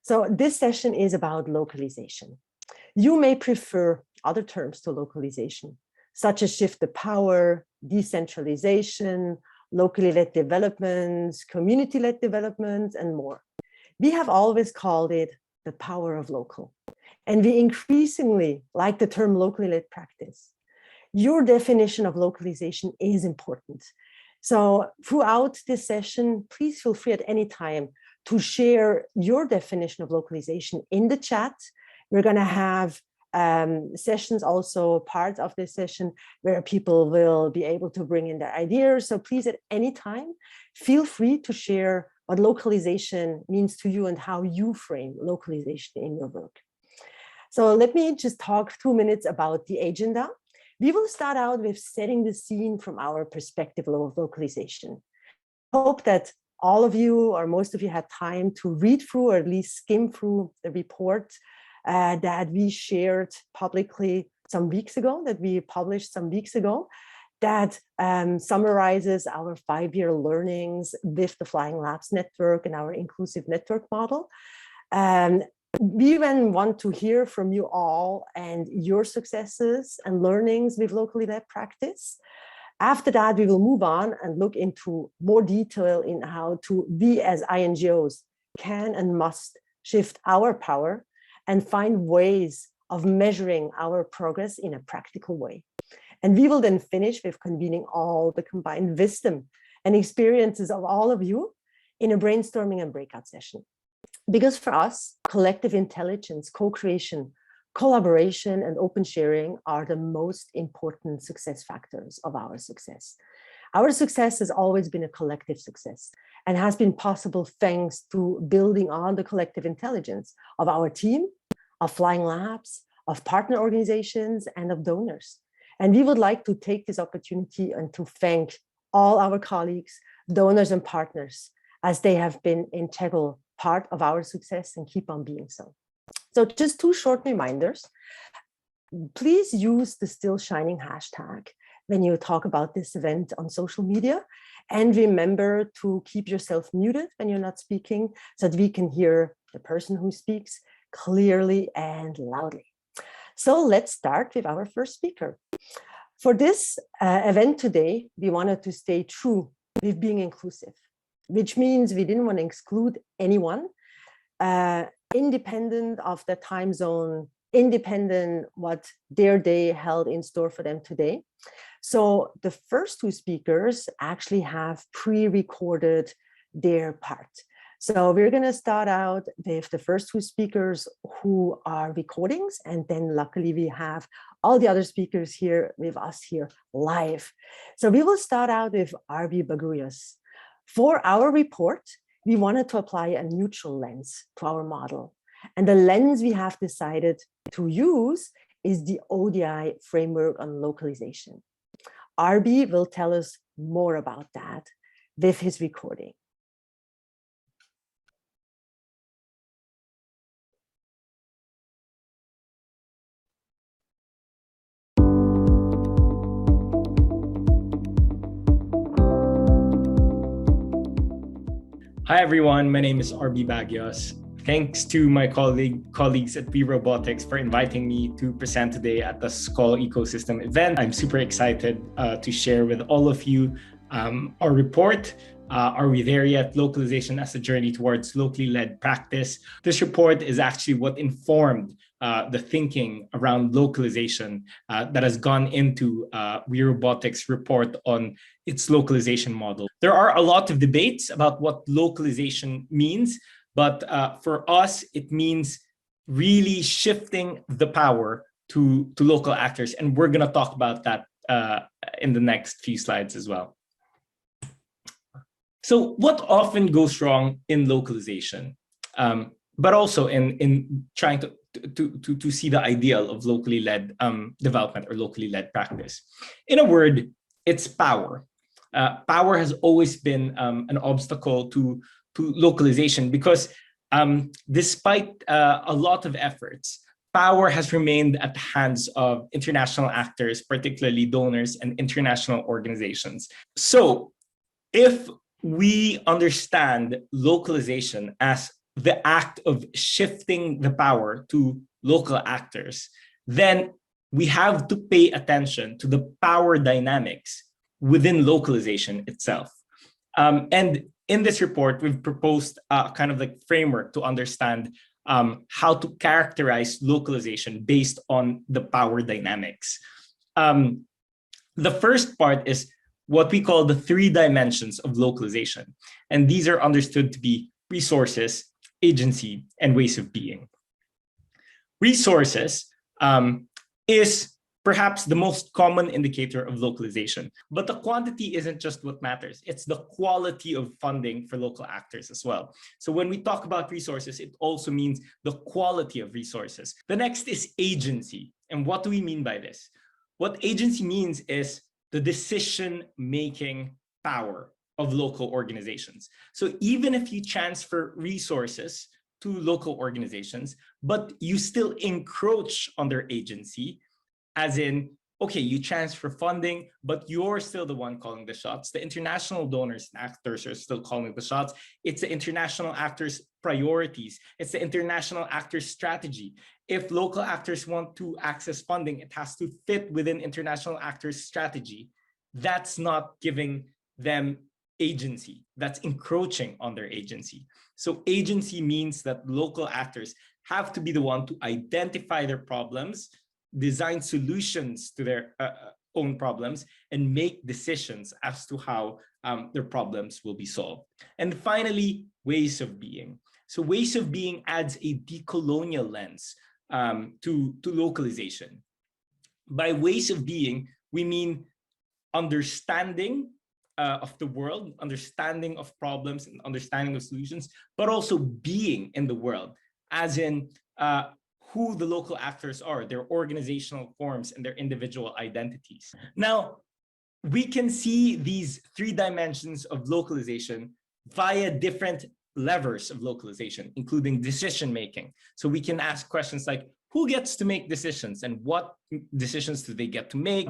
So this session is about localization. You may prefer other terms to localization, such as shift the power, decentralization, locally led developments, community led developments, and more. We have always called it the power of local. And we increasingly like the term locally led practice. Your definition of localization is important. So throughout this session, please feel free at any time to share your definition of localization in the chat. We're going to have sessions, also part of this session, where people will be able to bring in their ideas. So please, at any time, feel free to share what localization means to you and how you frame localization in your work. So let me just talk 2 minutes about the agenda. We will start out with setting the scene from our perspective of localization. I hope that all of you or most of you had time to read through or at least skim through the report that we shared publicly some weeks ago, that we published some weeks ago, that summarizes our 5-year learnings with the Flying Labs Network and our inclusive network model. We then want to hear from you all and your successes and learnings with locally led practice. After that, we will move on and look into more detail in how we as INGOs can and must shift our power and find ways of measuring our progress in a practical way. And we will then finish with convening all the combined wisdom and experiences of all of you in a brainstorming and breakout session. Because for us, collective intelligence, co-creation, collaboration, and open sharing are the most important success factors of our success. Our success has always been a collective success and has been possible thanks to building on the collective intelligence of our team, of Flying Labs, of partner organizations, and of donors. And we would like to take this opportunity and to thank all our colleagues, donors, and partners, as they have been integral part of our success and keep on being so. So just 2 short reminders. Please use the Still Shining hashtag when you talk about this event on social media. And remember to keep yourself muted when you're not speaking so that we can hear the person who speaks clearly and loudly. So let's start with our first speaker. For this event today, we wanted to stay true with being inclusive, which means we didn't want to exclude anyone, independent of the time zone, independent what their day held in store for them today. So the first 2 speakers actually have pre-recorded their part. So we're going to start out with the first 2 speakers who are recordings, and then luckily we have all the other speakers here with us here live. So we will start out with Arbi Bagurius. For our report, we wanted to apply a neutral lens to our model. And the lens we have decided to use is the ODI framework on localization. Arbi will tell us more about that with his recording. Hi everyone, my name is Arbi Bagios. Thanks to my colleagues at WeRobotics for inviting me to present today at the Skoll ecosystem event. I'm super excited to share with all of you our report. Are we there yet? Localization as a journey towards locally led practice. This report is actually what informed the thinking around localization that has gone into WeRobotics' report on its localization model. There are a lot of debates about what localization means, but for us, it means really shifting the power to local actors. And we're going to talk about that in the next few slides as well. So what often goes wrong in localization, but also in trying to see the ideal of locally led development or locally led practice? In a word, it's power. Power has always been an obstacle to localization because despite a lot of efforts, power has remained at the hands of international actors, particularly donors and international organizations. So if we understand localization as the act of shifting the power to local actors, then we have to pay attention to the power dynamics within localization itself. And in this report, we've proposed a kind of like framework to understand how to characterize localization based on the power dynamics. The first part is what we call the 3 dimensions of localization. And these are understood to be resources, agency, and ways of being. Resources is perhaps the most common indicator of localization, but the quantity isn't just what matters. It's the quality of funding for local actors as well. So when we talk about resources, it also means the quality of resources. The next is agency. And what do we mean by this? What agency means is the decision-making power of local organizations. So even if you transfer resources to local organizations, but you still encroach on their agency, as in, okay, you transfer funding, but you're still the one calling the shots. The international donors and actors are still calling the shots. It's the international actors' priorities. It's the international actors' strategy. If local actors want to access funding, it has to fit within international actors' strategy. That's not giving them agency. That's encroaching on their agency. So agency means that local actors have to be the one to identify their problems, design solutions to their own problems, and make decisions as to how their problems will be solved. And finally, ways of being. So ways of being adds a decolonial lens to localization. By ways of being, we mean understanding of the world, understanding of problems, and understanding of solutions, but also being in the world, as in who the local actors are, their organizational forms, and their individual identities. Now, we can see these 3 dimensions of localization via different levers of localization, including decision-making. So we can ask questions like, who gets to make decisions and what decisions do they get to make?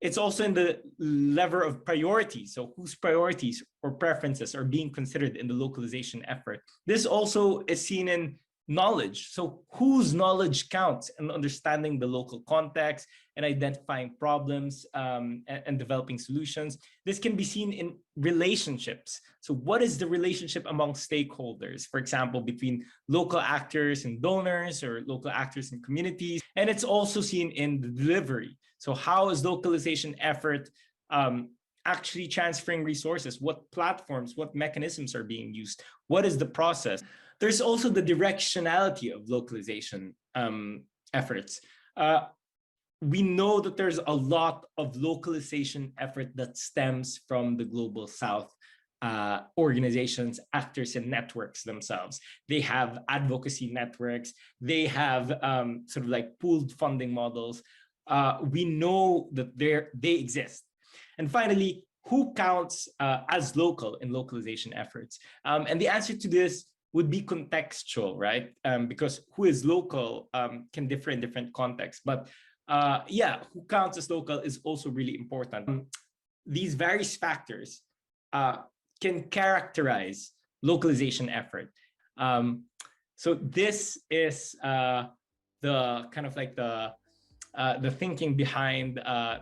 It's also in the lever of priorities. So whose priorities or preferences are being considered in the localization effort? This also is seen in knowledge. So whose knowledge counts in understanding the local context and identifying problems and developing solutions. This can be seen in relationships. So what is the relationship among stakeholders, for example, between local actors and donors or local actors and communities? And it's also seen in the delivery. So how is localization effort actually transferring resources? What platforms, what mechanisms are being used? What is the process? There's also the directionality of localization efforts. We know that there's a lot of localization effort that stems from the Global South organizations, actors, and networks themselves. They have advocacy networks. They have sort of like pooled funding models. We know that they exist. And finally, who counts as local in localization efforts? And the answer to this would be contextual, right? Because who is local can differ in different contexts. But yeah, who counts as local is also really important. These various factors can characterize localization effort. So this is the kind of like the thinking behind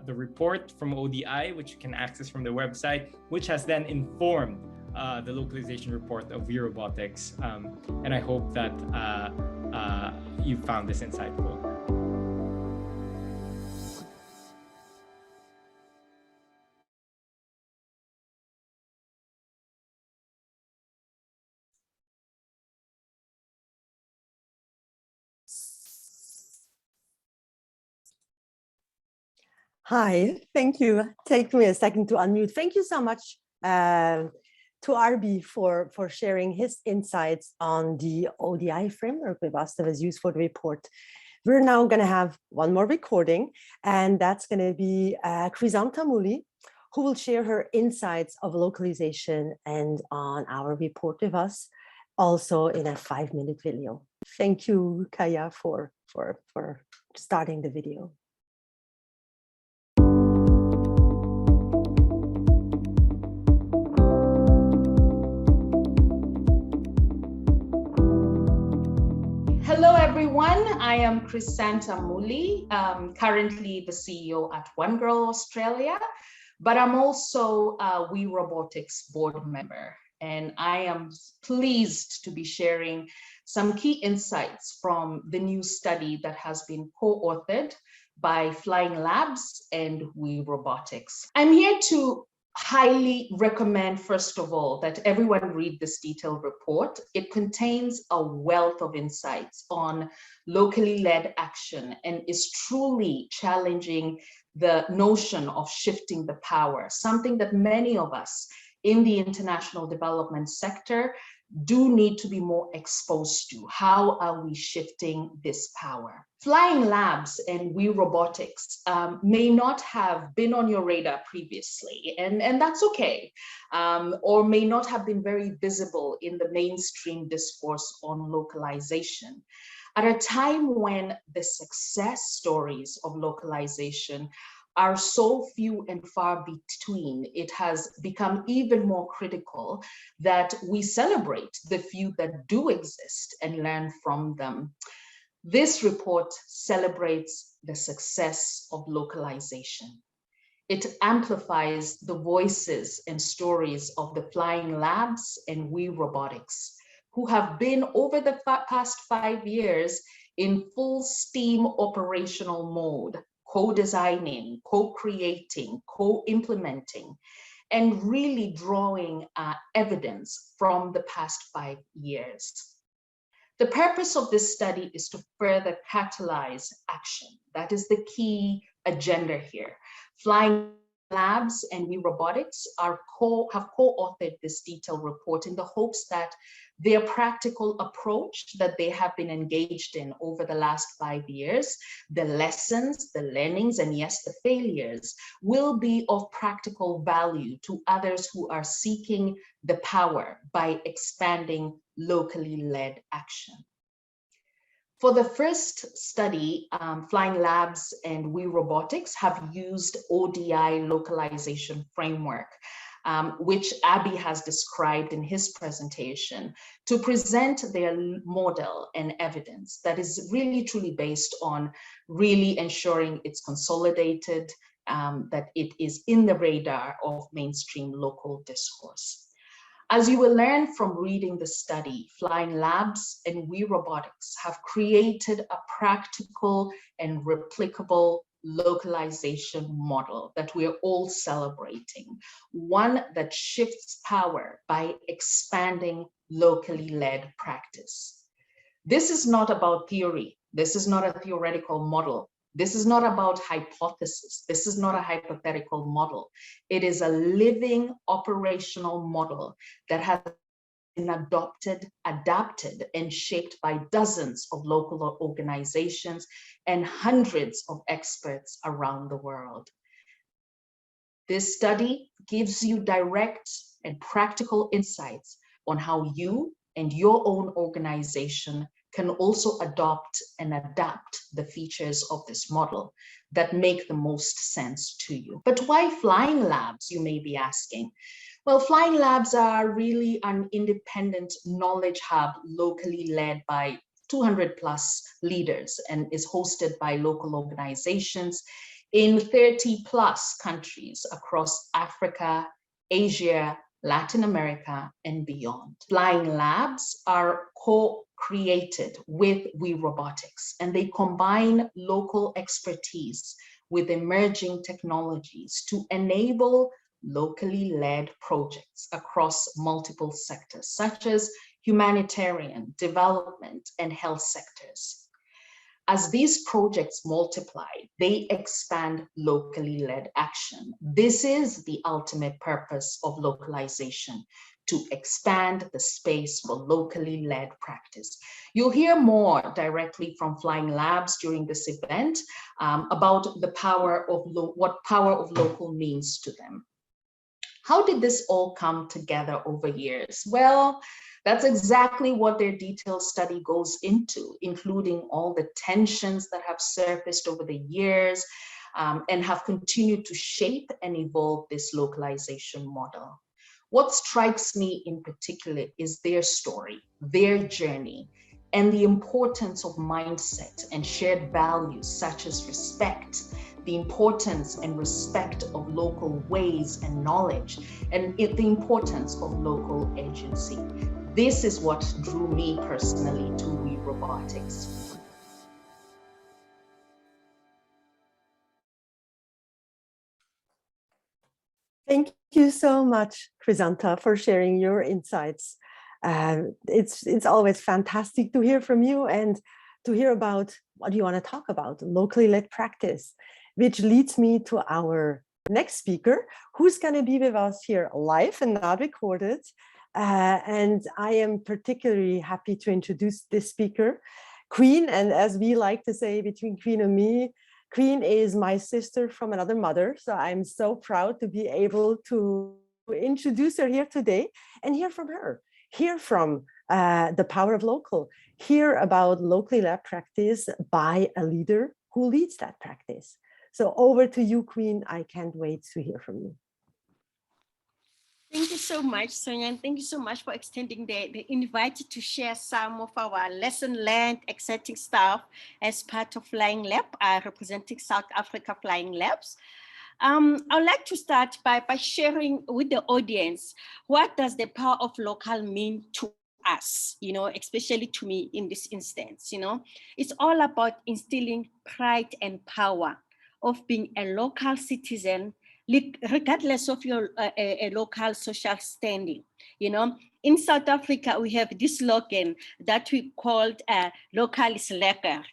the report from ODI, which you can access from the website, which has then informed the localization report of WeRobotics. And I hope that you found this insightful. Hi, thank you. Take me a second to unmute. Thank you so much to Arbi for sharing his insights on the ODI framework with us that was used for the report. We're now going to have one more recording, and that's going to be Chrysanthi Muli, who will share her insights of localization and on our report with us, also in a 5-minute video. Thank you, Kaya, for starting the video. Hello, everyone. I am Crisanta Muli, currently the CEO at One Girl Australia, but I'm also a WeRobotics board member. And I am pleased to be sharing some key insights from the new study that has been co-authored by Flying Labs and WeRobotics. I'm here to highly recommend, first of all, that everyone read this detailed report. It contains a wealth of insights on locally led action and is truly challenging the notion of shifting the power, something that many of us in the international development sector do need to be more exposed to. How are we shifting this power? Flying Labs and WeRobotics may not have been on your radar previously, and that's okay, or may not have been very visible in the mainstream discourse on localization. At a time when the success stories of localization are so few and far between, it has become even more critical that we celebrate the few that do exist and learn from them. This report celebrates the success of localization. It amplifies the voices and stories of the Flying Labs and WeRobotics, who have been over the past 5 years in full steam operational mode, co-designing, co-creating, co-implementing, and really drawing evidence from the past 5 years. The purpose of this study is to further catalyze action. That is the key agenda here. Flying Labs and WeRobotics have co-authored this detailed report in the hopes that their practical approach that they have been engaged in over the last 5 years, the lessons, the learnings, and yes, the failures, will be of practical value to others who are seeking the power by expanding locally led action. For the first study, Flying Labs and WeRobotics have used ODI localization framework, which Abby has described in his presentation, to present their model and evidence that is really truly based on really ensuring it's consolidated, that it is in the radar of mainstream local discourse. As you will learn from reading the study, Flying Labs and WeRobotics have created a practical and replicable localization model that we are all celebrating, one that shifts power by expanding locally led practice. This is not about theory. This is not a theoretical model. This is not about hypothesis. This is not a hypothetical model. It is a living operational model that has been adapted, and shaped by dozens of local organizations and hundreds of experts around the world. This study gives you direct and practical insights on how you and your own organization can also adopt and adapt the features of this model that make the most sense to you. But why Flying Labs, you may be asking? Well, Flying Labs are really an independent knowledge hub locally led by 200 plus leaders and is hosted by local organizations in 30 plus countries across Africa, Asia, Latin America, and beyond. Flying Labs are co-created with WeRobotics, and they combine local expertise with emerging technologies to enable locally led projects across multiple sectors, such as humanitarian, development, and health sectors. As these projects multiply, they expand locally led action. This is the ultimate purpose of localization, to expand the space for locally led practice. You'll hear more directly from Flying Labs during this event about the power of what power of local means to them. How did this all come together over years? Well, that's exactly what their detailed study goes into, including all the tensions that have surfaced over the years and have continued to shape and evolve this localization model. What strikes me in particular is their story, their journey, and the importance of mindset and shared values such as respect, the importance and respect of local ways and knowledge, and the importance of local agency. This is what drew me personally to WeRobotics. Thank you so much, Crisanta, for sharing your insights. It's always fantastic to hear from you and to hear about what you want to talk about, locally led practice, which leads me to our next speaker, who's going to be with us here live and not recorded. And I am particularly happy to introduce this speaker, Queen. And as we like to say between Queen and me, Queen is my sister from another mother. So I'm so proud to be able to introduce her here today and hear from her, hear from the power of local, hear about locally led practice by a leader who leads that practice. So over to you, Queen. I can't wait to hear from you. Thank you so much, Sonia, and thank you so much for extending the invite to share some of our lesson learned, exciting stuff as part of Flying Lab, representing South Africa Flying Labs. I'd like to start by sharing with the audience, what does the power of local mean to us, especially to me in this instance, It's all about instilling pride and power of being a local citizen, regardless of your a local social standing. In South Africa, we have this slogan that we called local is lekker.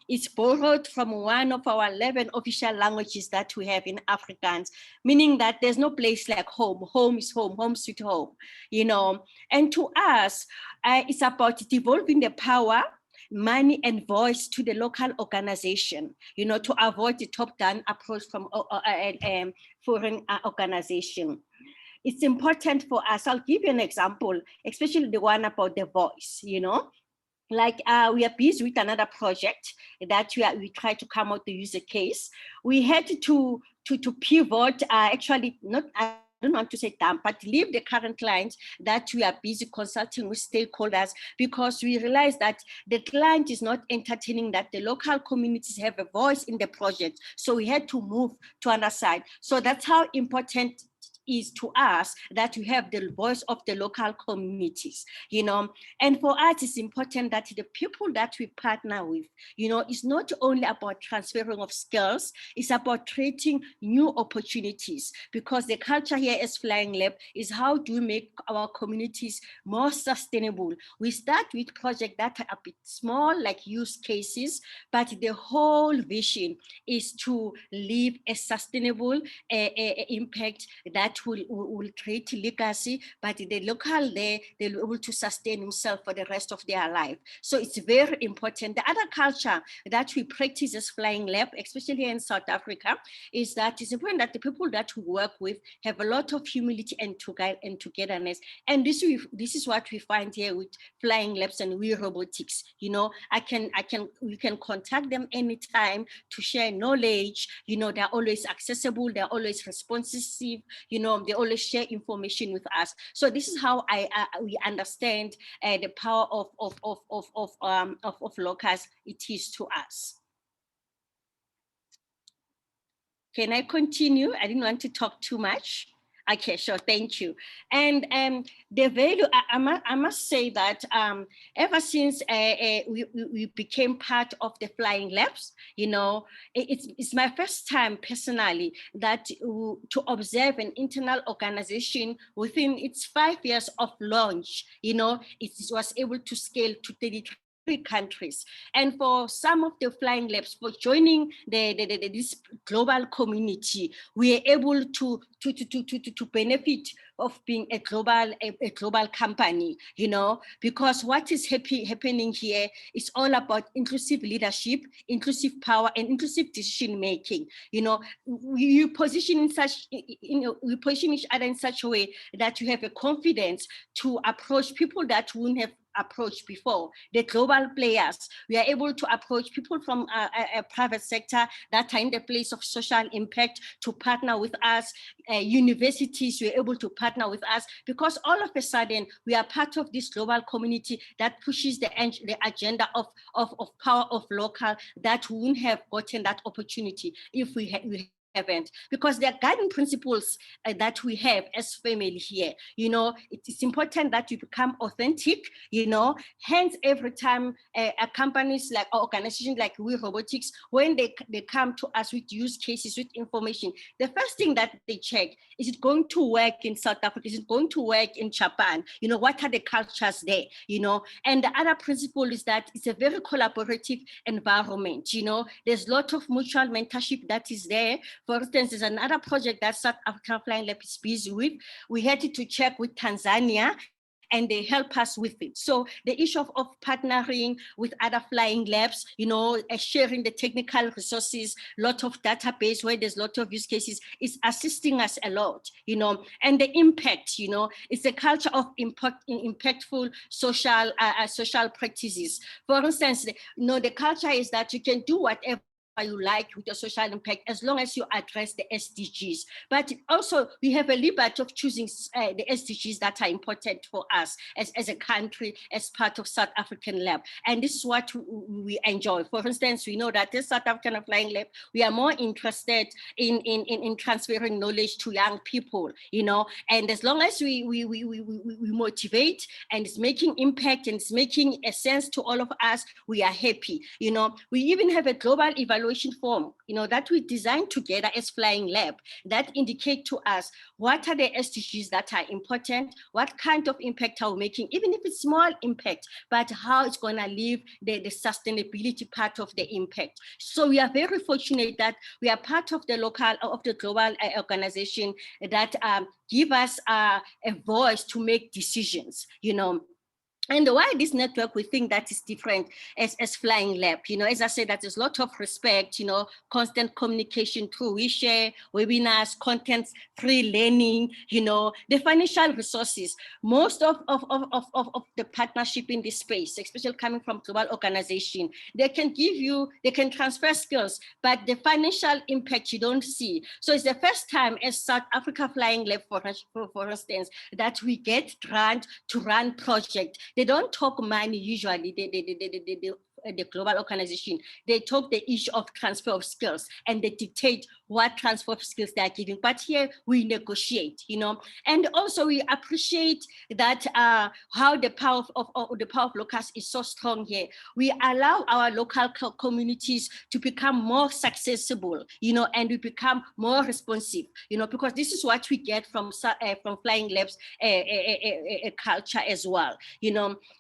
It's borrowed from one of our 11 official languages that we have in Afrikaans, meaning that there's no place like home. Home is home, home sweet home, And to us, it's about devolving the power, money and voice to the local organization, to avoid the top-down approach from foreign organization. It's important for us. I'll give you an example, especially the one about the voice, Like we are busy with another project that we try to come out to use a case. We had to pivot, actually not, I don't want to say dump, but leave the current client that we are busy consulting with stakeholders, because we realize that the client is not entertaining that the local communities have a voice in the project. So we had to move to another side. So that's how important is to us that we have the voice of the local communities, and for us it's important that the people that we partner with, it's not only about transferring of skills, it's about creating new opportunities, because the culture here as Flying Lab is how do we make our communities more sustainable. We start with projects that are a bit small, like use cases, but the whole vision is to leave a sustainable impact that will create legacy, but the local they'll be able to sustain themselves for the rest of their life. So it's very important. The other culture that we practice as Flying Lab, especially in South Africa, is that it's important that the people that we work with have a lot of humility and togetherness. And this is what we find here with Flying Labs and WeRobotics. We can contact them anytime to share knowledge. They're always accessible, they're always responsive, they always share information with us. So this is how we understand the power of locals it is to us. Can I continue? I didn't want to talk too much. Okay, sure, thank you. And the value, I must say that ever since we became part of the Flying Labs, it's my first time personally that to observe an internal organization within its 5 years of launch, it was able to scale to 33 countries. And for some of the Flying Labs, for joining this global community, we are able to benefit of being a global company, because what is happening here is all about inclusive leadership, inclusive power, and inclusive decision making. We position each other in such a way that you have a confidence to approach people that wouldn't have approach before, the global players. We are able to approach people from a private sector that are in the place of social impact to partner with us. Universities were able to partner with us because all of a sudden we are part of this global community that pushes the agenda of power of local that wouldn't have gotten that opportunity if we haven't, because there are guiding principles that we have as family here. It is important that you become authentic, hence every time companies like organizations like WeRobotics, when they come to us with use cases, with information, the first thing that they check, is it going to work in South Africa? Is it going to work in Japan? What are the cultures there? And the other principle is that it's a very collaborative environment. There's a lot of mutual mentorship that is there. For instance, there's another project that South African Flying Lab is busy with. We had to check with Tanzania, and they help us with it. So the issue of partnering with other flying labs, sharing the technical resources, lot of database where there's a lot of use cases is assisting us a lot, and the impact, it's a culture of impactful social practices. For instance, the culture is that you can do whatever you like with your social impact as long as you address the SDGs. But also we have a liberty of choosing the SDGs that are important for us as a country, as part of South African Lab. And this is what we enjoy. For instance, we know that this South African Flying Lab, we are more interested in transferring knowledge to young people, and as long as we motivate and it's making impact and it's making a sense to all of us, we are happy. We even have a global evaluation form, that we designed together as Flying Lab that indicate to us what are the SDGs that are important, what kind of impact are we making, even if it's small impact, but how it's going to leave the sustainability part of the impact. So we are very fortunate that we are part of the global organization that give us a voice to make decisions, And why this network, we think that is different as Flying Lab, as I said, that there's a lot of respect, constant communication through WeShare, webinars, content, free learning, the financial resources. Most of the partnership in this space, especially coming from global organization, they can transfer skills, but the financial impact you don't see. So it's the first time as South Africa Flying Lab, for instance, that we get grant to run project. They don't talk money usually, the global organization. They talk the issue of transfer of skills and they dictate what transfer of skills they are giving. But here we negotiate, and also we appreciate that how the power of locals is so strong here. We allow our local communities to become more successful, and we become more responsive, because this is what we get from Flying Labs culture as well,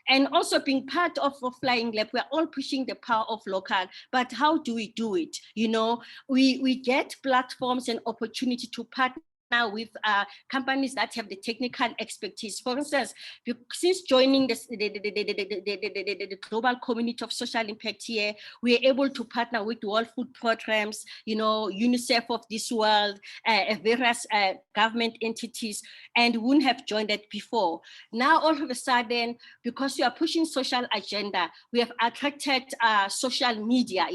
and also being part of Flying Lab, we're all pushing the power of local, but how do we do it? We get platforms and opportunity to partner with companies that have the technical expertise. For instance, since joining the global community of social impact here, we are able to partner with World Food Programs, UNICEF of this world, various government entities, and wouldn't have joined that before. Now, all of a sudden, because we are pushing social agenda, we have attracted social media,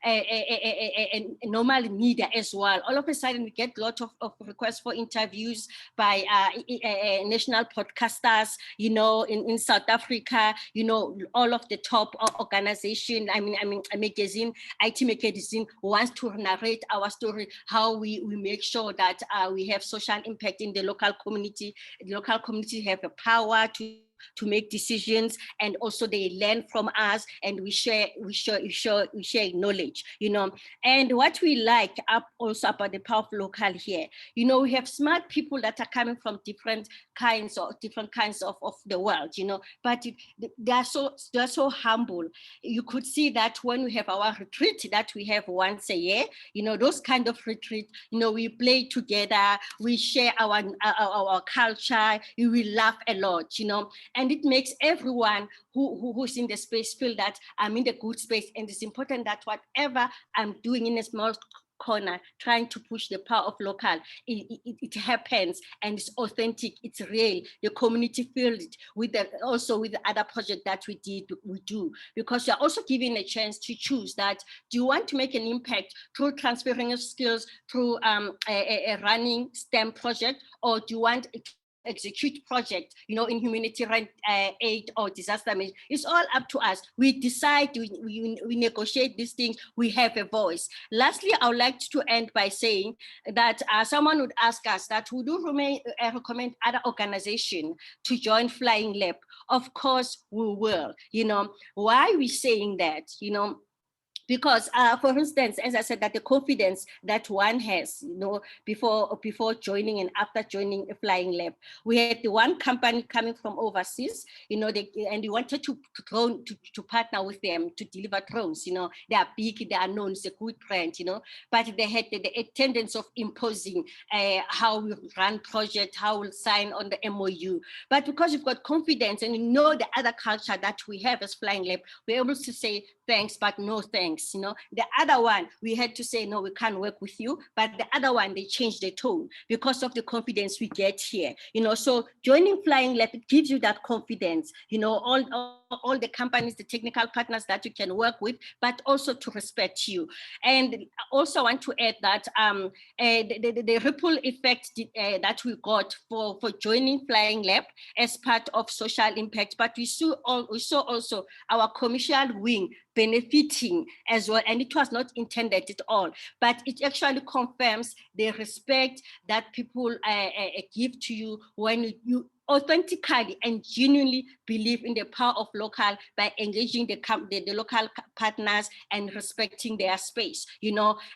and normal media as well. All of a sudden, we get a lot of requests for interviews by national podcasters, in South Africa, all of the top organization, magazine, IT magazine wants to narrate our story, how we make sure that we have social impact in the local community. The local community have the power to make decisions, and also they learn from us, and we share knowledge, And what we like also about the power of local here, we have smart people that are coming from different kinds of the world, but they are so humble. You could see that when we have our retreat that we have once a year, those kind of retreat, we play together, we share our culture, we laugh a lot, and it makes everyone who's in the space feel that I'm in the good space, and it's important that whatever I'm doing in a small corner trying to push the power of local. It happens, and it's authentic, it's real. The community feels it with also with the other project that we do, because you're also given a chance to choose that. Do you want to make an impact through transferring of skills through a running STEM project, or do you want to execute project, in humanitarian aid or disaster management? It's all up to us. We decide, we negotiate these things, we have a voice. Lastly, I would like to end by saying that someone would ask us that would you recommend other organizations to join Flying Lab? Of course we will. Why are we saying that? Because, for instance, as I said, that the confidence that one has, before joining and after joining a Flying Lab, we had the one company coming from overseas, and we wanted to partner with them to deliver drones. They are big, they are known, it's a good brand, but they had the tendency of imposing how we run project, how we'll sign on the MOU. But because we've got confidence and the other culture that we have as Flying Lab, we're able to say thanks, but no thanks. The other one, we had to say, no, we can't work with you. But the other one, they changed the tone because of the confidence we get here. So joining Flying Lab, it gives you that confidence, all the companies, the technical partners that you can work with, but also to respect you. And also want to add that the ripple effect that we got for joining Flying Lab as part of social impact, but we saw also our commercial wing benefiting as well, and it was not intended at all, but it actually confirms the respect that people give to you when you authentically and genuinely believe in the power of local by engaging the local partners and respecting their space,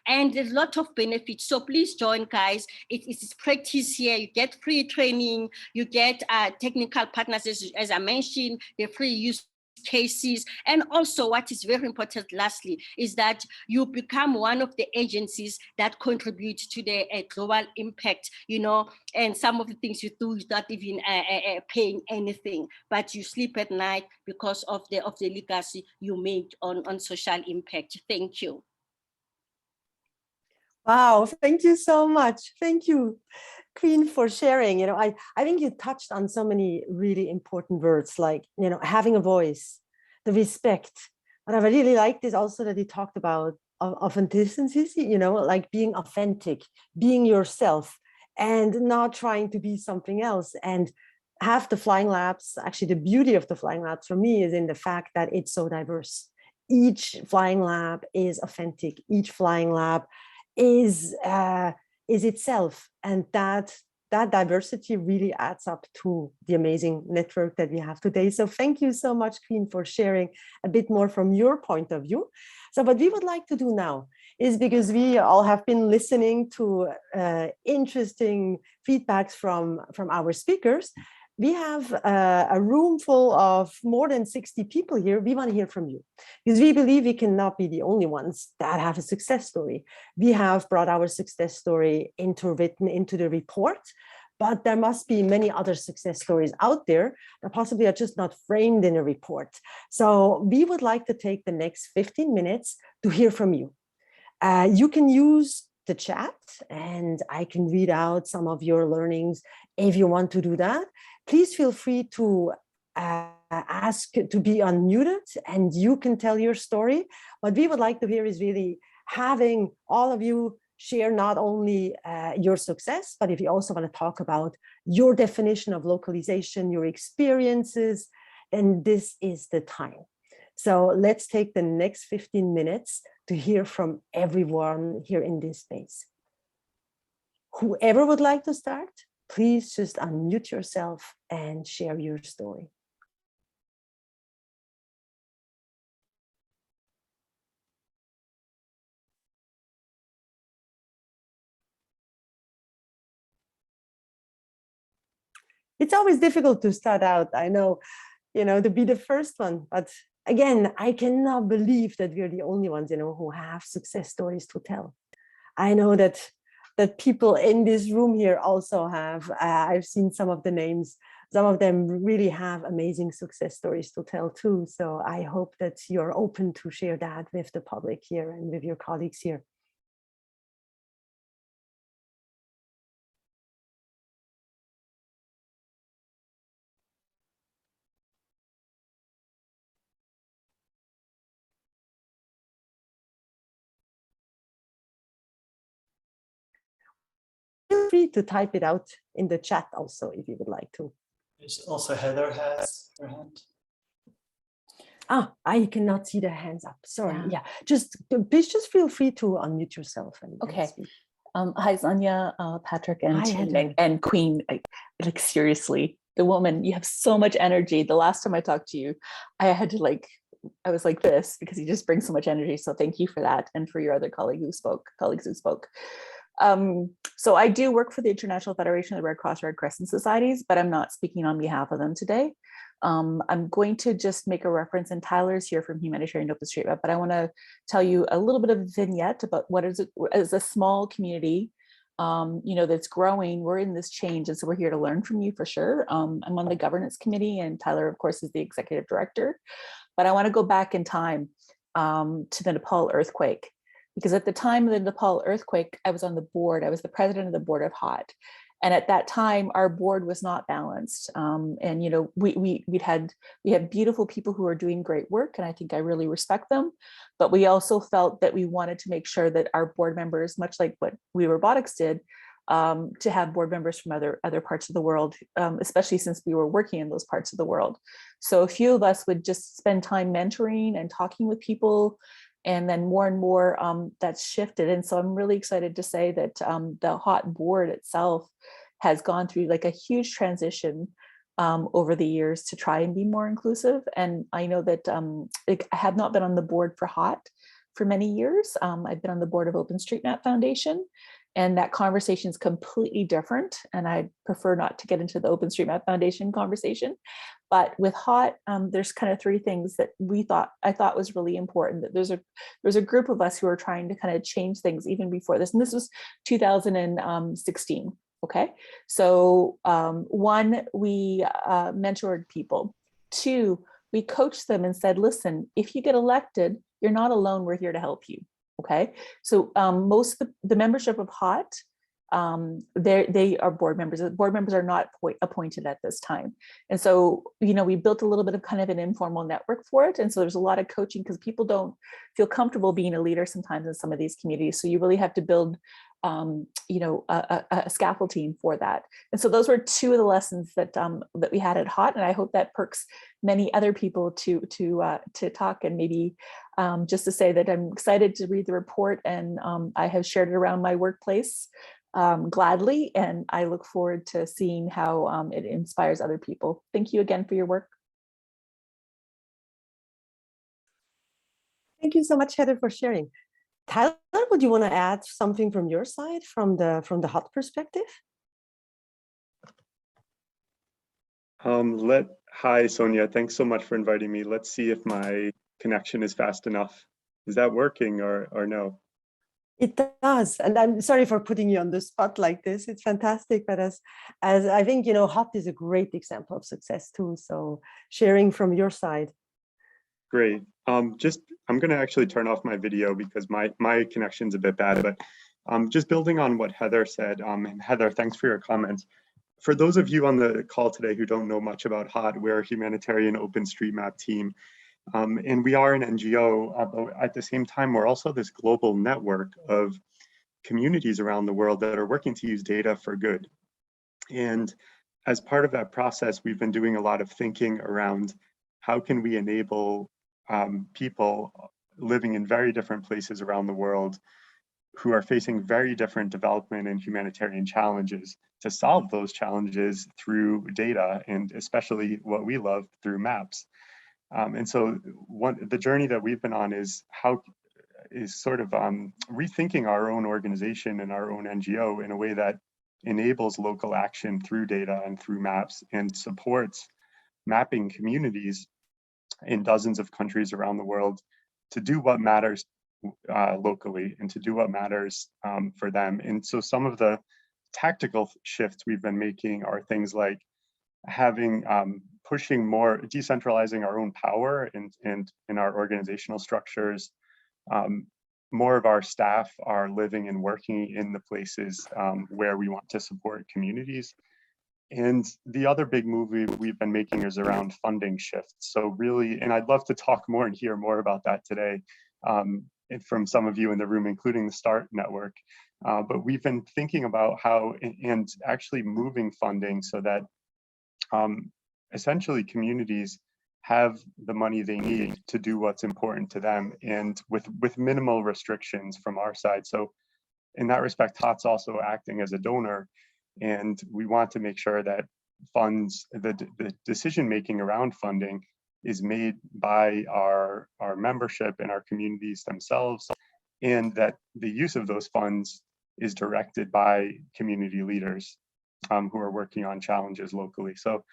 and there's a lot of benefits. So please join, guys. It's practice here. You get free training, you get technical partners, as I mentioned, the free use cases. And also what is very important lastly is that you become one of the agencies that contribute to the global impact, and some of the things you do without even paying anything, but you sleep at night because of the legacy you made on social impact. Thank you. Wow, thank you so much. Thank you, Queen, for sharing. I think you touched on so many really important words, like, having a voice, the respect. And I really like this also that you talked about authenticity, like being authentic, being yourself and not trying to be something else. And have the Flying Labs, actually the beauty of the Flying Labs for me is in the fact that it's so diverse. Each Flying Lab is authentic. Each Flying Lab is itself, and that diversity really adds up to the amazing network that we have today. So thank you so much, Queen, for sharing a bit more from your point of view. So what we would like to do now is, because we all have been listening to interesting feedbacks from our speakers, we have a room full of more than 60 people here. We want to hear from you, because we believe we cannot be the only ones that have a success story. We have brought our success story written into the report, but there must be many other success stories out there that possibly are just not framed in a report. So we would like to take the next 15 minutes to hear from you. You can use the chat and I can read out some of your learnings. If you want to do that, please feel free to ask to be unmuted and you can tell your story. What we would like to hear is really having all of you share not only your success, but if you also want to talk about your definition of localization, your experiences, then this is the time. So let's take the next 15 minutes to hear from everyone here in this space. Whoever would like to start, please just unmute yourself and share your story. It's always difficult to start out, I know, to be the first one, but again, I cannot believe that we're the only ones, who have success stories to tell. I know that people in this room here also have. I've seen some of the names. Some of them really have amazing success stories to tell too. So I hope that you're open to share that with the public here and with your colleagues here. free to type it out in the chat also if you would like to. There's also Heather has her hand. I cannot see the hands up. Sorry. Yeah, please just feel free to unmute yourself and Okay. speak. Hi, Sonia, Patrick, and Hi, team, Heather. and Queen. Like seriously, the woman, you have so much energy. The last time I talked to you, I had to I was like this because you just bring so much energy. So thank you for that, and for your other colleagues who spoke. So I do work for the International Federation of the Red Cross Red Crescent Societies, but I'm not speaking on behalf of them today. I'm going to just make a reference, and Tyler's here from Humanitarian OpenStreetMap, but I want to tell you a little bit of a vignette about what is it as a small community, that's growing. We're in this change, and so we're here to learn from you for sure. I'm on the governance committee, and Tyler, of course, is the executive director. But I want to go back in time to the Nepal earthquake, because at the time of the Nepal earthquake, I was on the board. I was the president of the board of HOT. And at that time, our board was not balanced. And we had beautiful people who are doing great work, and I think I really respect them. But we also felt that we wanted to make sure that our board members, much like what WeRobotics did, to have board members from other parts of the world, especially since we were working in those parts of the world. So a few of us would just spend time mentoring and talking with people. And then more and more that's shifted. And so I'm really excited to say that the HOT board itself has gone through like a huge transition over the years to try and be more inclusive. And I know that I have not been on the board for HOT for many years. I've been on the board of OpenStreetMap Foundation, and that conversation is completely different. And I prefer not to get into the OpenStreetMap Foundation conversation. But with HOT, there's kind of three things that I thought was really important. That there's a group of us who are trying to kind of change things even before this. And this was 2016. Okay, so one, we mentored people. Two, we coached them and said, listen, if you get elected, you're not alone. We're here to help you. Okay, so most of the membership of HOT, they are board members. Board members are not appointed at this time. And so, we built a little bit of kind of an informal network for it. And so there's a lot of coaching because people don't feel comfortable being a leader sometimes in some of these communities. So you really have to build a scaffolding for that. And so those were two of the lessons that we had at HOT, and I hope that perks many other people to talk. And maybe just to say that I'm excited to read the report, and I have shared it around my workplace gladly, and I look forward to seeing how it inspires other people. Thank you again for your work. Thank you so much, Heather, for sharing. Tyler, would you want to add something from your side, from the HOT perspective? Hi, Sonia. Thanks so much for inviting me. Let's see if my connection is fast enough. Is that working or no? It does, and I'm sorry for putting you on the spot like this. It's fantastic, but as I think HOT is a great example of success too. So sharing from your side. Great. I'm going to actually turn off my video because my connection's a bit bad. But just building on what Heather said, and Heather, thanks for your comments. For those of you on the call today who don't know much about HOT, we're a humanitarian OpenStreetMap team. And we are an NGO, but at the same time, we're also this global network of communities around the world that are working to use data for good. And as part of that process, we've been doing a lot of thinking around how can we enable people living in very different places around the world who are facing very different development and humanitarian challenges to solve those challenges through data, and especially what we love, through maps. And so the journey that we've been on is sort of rethinking our own organization and our own NGO in a way that enables local action through data and through maps, and supports mapping communities in dozens of countries around the world to do what matters locally and to do what matters for them. And so some of the tactical shifts we've been making are things like pushing more, decentralizing our own power and in our organizational structures. More of our staff are living and working in the places where we want to support communities. And the other big move we've been making is around funding shifts. So really, and I'd love to talk more and hear more about that today. from some of you in the room, including the START network. But we've been thinking about how, and actually moving funding so that essentially communities have the money they need to do what's important to them, and with minimal restrictions from our side. So in that respect, HOT's also acting as a donor, and we want to make sure that funds, the decision making around funding is made by our membership and our communities themselves, and that the use of those funds is directed by community leaders who are working on challenges locally. So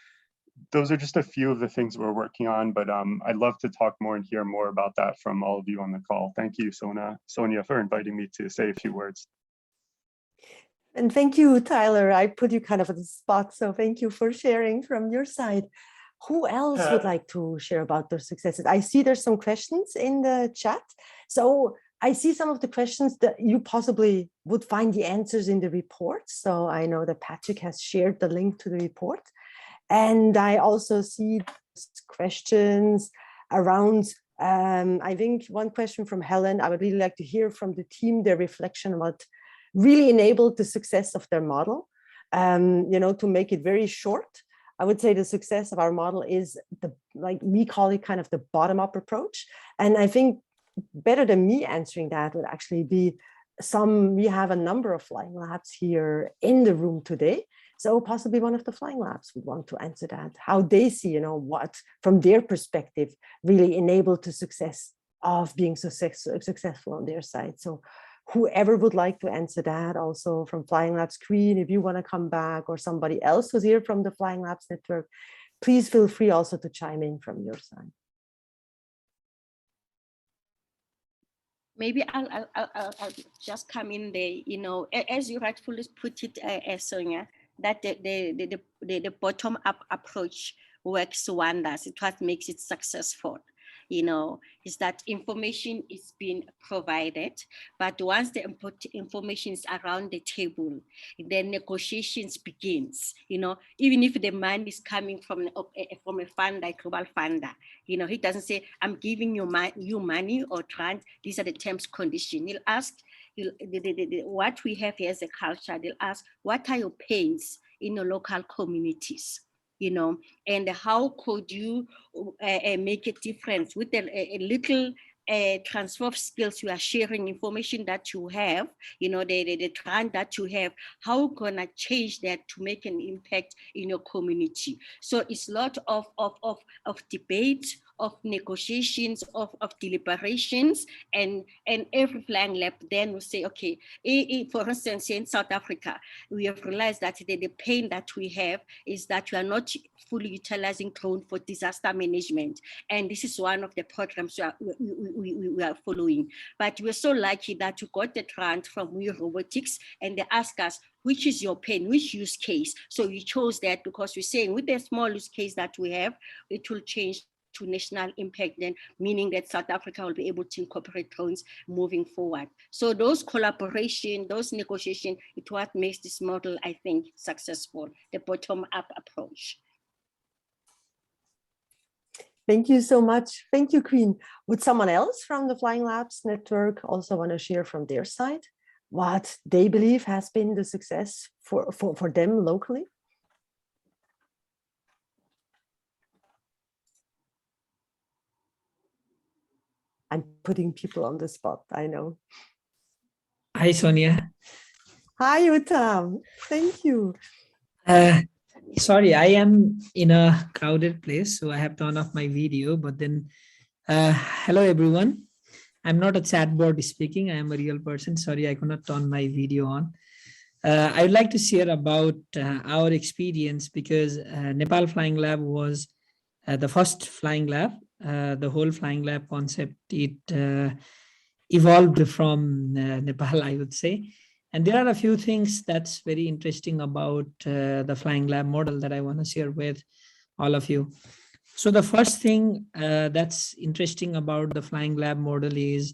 those are just a few of the things we're working on, but I'd love to talk more and hear more about that from all of you on the call. Thank you, Sonia, for inviting me to say a few words. And thank you, Tyler. I put you kind of on the spot, so thank you for sharing from your side. Who else would like to share about their successes? I see there's some questions in the chat. So I see some of the questions that you possibly would find the answers in the report. So I know that Patrick has shared the link to the report. And I also see questions around, I think one question from Helen. I would really like to hear from the team their reflection on what really enabled the success of their model. To make it very short, I would say the success of our model is like we call it kind of the bottom-up approach. And I think better than me answering that would actually be we have a number of flying labs here in the room today. So possibly one of the flying labs would want to answer that, how they see, what from their perspective really enabled the success of being successful on their side. So whoever would like to answer that, also from Flying Labs Queen, if you want to come back, or somebody else who's here from the Flying Labs network, please feel free also to chime in from your side. Maybe I'll just come in there, as you rightfully put it, Sonia, that the bottom-up approach works wonders. It's what makes it successful. Is that information is being provided, but once the information is around the table, then negotiations begins. Even if the money is coming from a funder, a global funder, he doesn't say, "I'm giving you money or grant. These are the terms, conditions." He'll ask, what we have here as a culture. They'll ask, "What are your pains in your local communities?" And how could you make a difference with a little transfer of skills you are sharing, information that you have, the grant that you have, how gonna change that to make an impact in your community? So it's a lot of debate, of negotiations, of deliberations, and every flying lab then will say, okay, for instance, here in South Africa, we have realized that the pain that we have is that we are not fully utilizing drone for disaster management. And this is one of the programs we are following. But we're so lucky that we got the grant from WeRobotics, and they asked us, which is your pain, which use case? So we chose that because we're saying with the small use case that we have, it will change to national impact, then meaning that South Africa will be able to incorporate drones moving forward. So those collaboration, those negotiations, it's what makes this model, I think, successful, the bottom-up approach. Thank you so much. Thank you, Queen. Would someone else from the Flying Labs network also want to share from their side what they believe has been the success for them locally? I'm putting people on the spot, I know. Hi, Sonia. Hi, Uttam. Thank you. Sorry, I am in a crowded place, so I have turned off my video, but then, hello, everyone. I'm not a chatbot speaking. I am a real person. Sorry, I could not turn my video on. I would like to share about our experience because Nepal Flying Lab was the first flying lab. The whole flying lab concept, it evolved from Nepal, I would say. And there are a few things that's very interesting about the flying lab model that I want to share with all of you. So the first thing that's interesting about the flying lab model is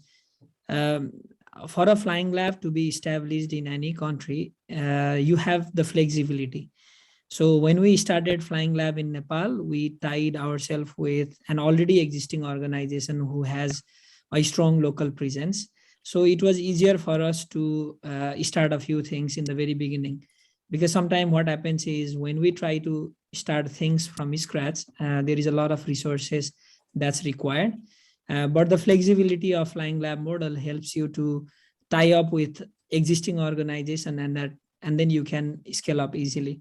for a flying lab to be established in any country, you have the flexibility. So when we started Flying Lab in Nepal, we tied ourselves with an already existing organization who has a strong local presence. So it was easier for us to start a few things in the very beginning, because sometimes what happens is when we try to start things from scratch, there is a lot of resources that's required. But the flexibility of Flying Lab model helps you to tie up with existing organization, and then you can scale up easily.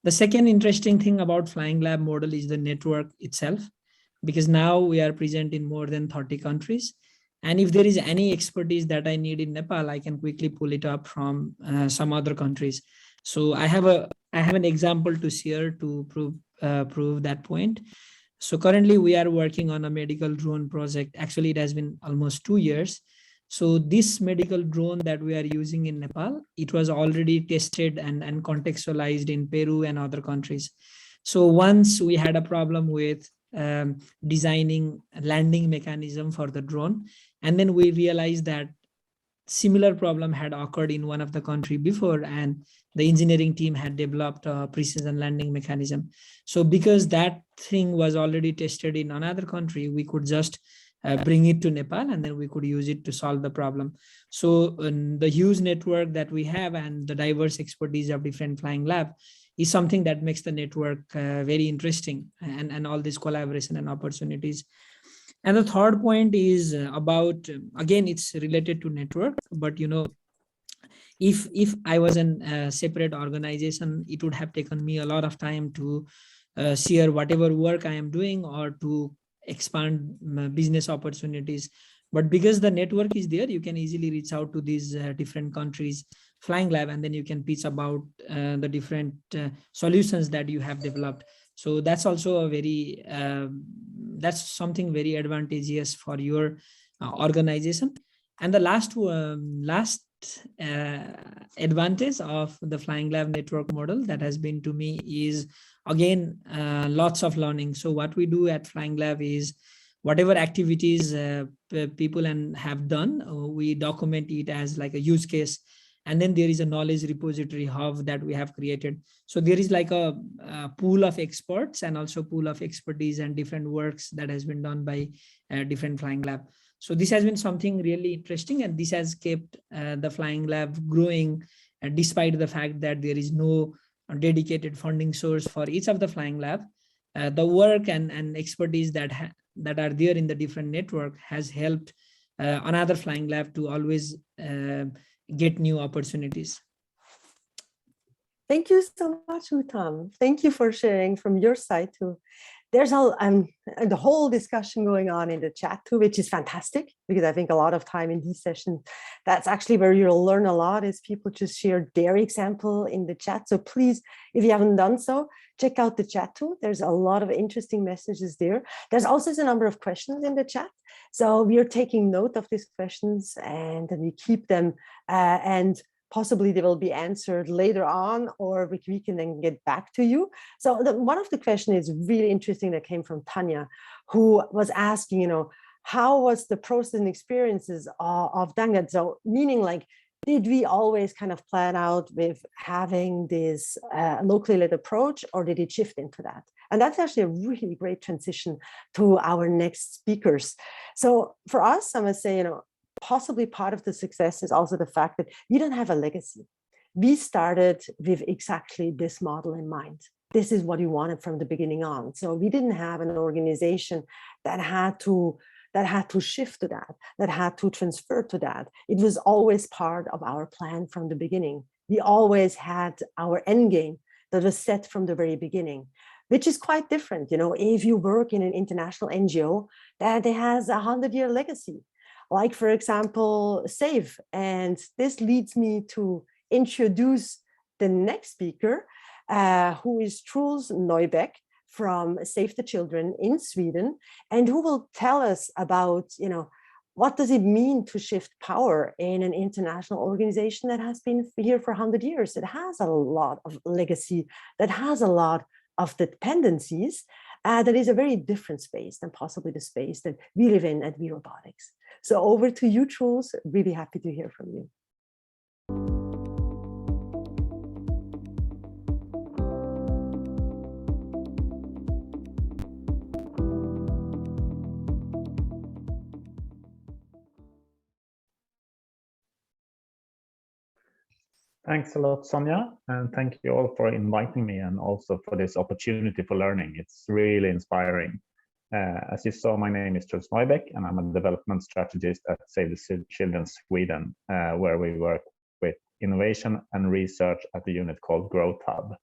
The second interesting thing about Flying Lab model is the network itself, because now we are present in more than 30 countries. And if there is any expertise that I need in Nepal, I can quickly pull it up from some other countries. So I have an example to share to prove that point. So currently we are working on a medical drone project. Actually, it has been almost 2 years. So this medical drone that we are using in Nepal, it was already tested and contextualized in Peru and other countries. So once we had a problem with designing a landing mechanism for the drone, and then we realized that similar problem had occurred in one of the country before, and the engineering team had developed a precision landing mechanism. So because that thing was already tested in another country, we could just bring it to Nepal, and then we could use it to solve the problem. So the huge network that we have and the diverse expertise of different flying lab is something that makes the network very interesting, and all these collaboration and opportunities. And the third point is about, again, it's related to network, but if I was in a separate organization, it would have taken me a lot of time to share whatever work I am doing or to expand business opportunities. But because the network is there, you can easily reach out to these different countries Flying Lab, and then you can pitch about the different solutions that you have developed. So that's also a very that's something very advantageous for your organization. And the last advantage of the Flying Lab network model that has been to me is, again, lots of learning. So what we do at Flying Lab is whatever activities people have done, we document it as like a use case. And then there is a knowledge repository hub that we have created. So there is like a pool of experts and also pool of expertise and different works that has been done by different Flying Lab. So this has been something really interesting, and this has kept the Flying Lab growing despite the fact that there is no dedicated funding source for each of the Flying Lab. The work and expertise that are there in the different network has helped another Flying Lab to always get new opportunities. Thank you so much, Uttam. Thank you for sharing from your side too. There's the whole discussion going on in the chat too, which is fantastic, because I think a lot of time in these sessions, that's actually where you'll learn a lot, is people just share their example in the chat. So please, if you haven't done so, check out the chat too. There's a lot of interesting messages there. There's also a number of questions in the chat. So we are taking note of these questions, and then we keep them and possibly they will be answered later on, or we can then get back to you. So one of the questions is really interesting that came from Tanya, who was asking, how was the process and experiences of Dangat? So meaning, like, did we always kind of plan out with having this locally led approach, or did it shift into that? And that's actually a really great transition to our next speakers. So for us, I must say, possibly part of the success is also the fact that we don't have a legacy. We started with exactly this model in mind. This is what we wanted from the beginning on. So we didn't have an organization that had to shift to that had to transfer to that. It was always part of our plan from the beginning. We always had our end game that was set from the very beginning, which is quite different. If you work in an international NGO that has a 100-year legacy, like, for example, SAVE. And this leads me to introduce the next speaker, who is Truls Neubeck from Save the Children in Sweden, and who will tell us about, what does it mean to shift power in an international organization that has been here for 100 years. It has a lot of legacy, that has a lot of dependencies, that is a very different space than possibly the space that we live in at WeRobotics. So over to you, Truls. Really happy to hear from you. Thanks a lot, Sonia, and thank you all for inviting me and also for this opportunity for learning. It's really inspiring. As you saw, my name is Truls Neubeck, and I'm a development strategist at Save the Children Sweden, where we work with innovation and research at the unit called Growth Hub.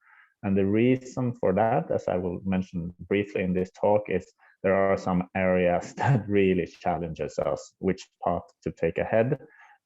And the reason for that, as I will mention briefly in this talk, is there are some areas that really challenges us, which path to take ahead.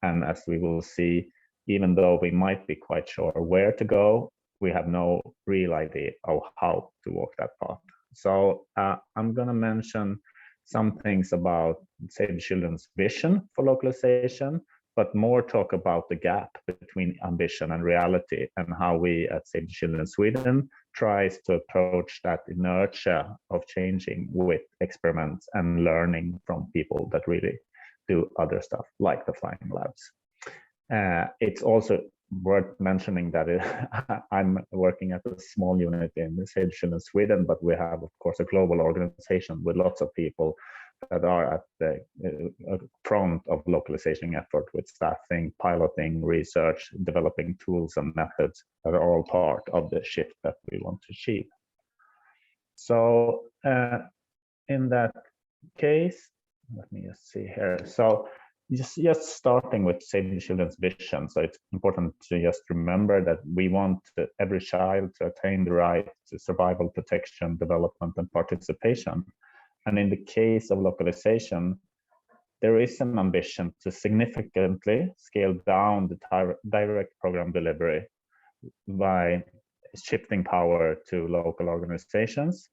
And as we will see, even though we might be quite sure where to go, we have no real idea of how to walk that path. So I'm going to mention some things about Save the Children's vision for localization, but more talk about the gap between ambition and reality and how we at Save the Children Sweden tries to approach that inertia of changing with experiments and learning from people that really do other stuff like the flying labs. It's also worth mentioning that I'm working at a small unit in Save the Children Sweden, but we have, of course, a global organization with lots of people that are at the front of localization effort with staffing, piloting, research, developing tools and methods that are all part of the shift that we want to achieve. So in that case, let me just see here. So just starting with Save the Children's vision. So it's important to just remember that we want every child to attain the right to survival, protection, development, and participation. And in the case of localization, there is an ambition to significantly scale down the direct program delivery by shifting power to local organizations.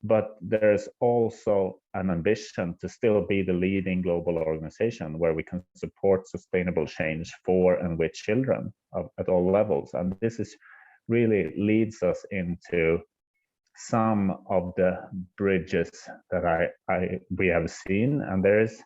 But there's also an ambition to still be the leading global organization where we can support sustainable change for and with children at all levels. And this is really leads us into some of the bridges that we have seen. And there is,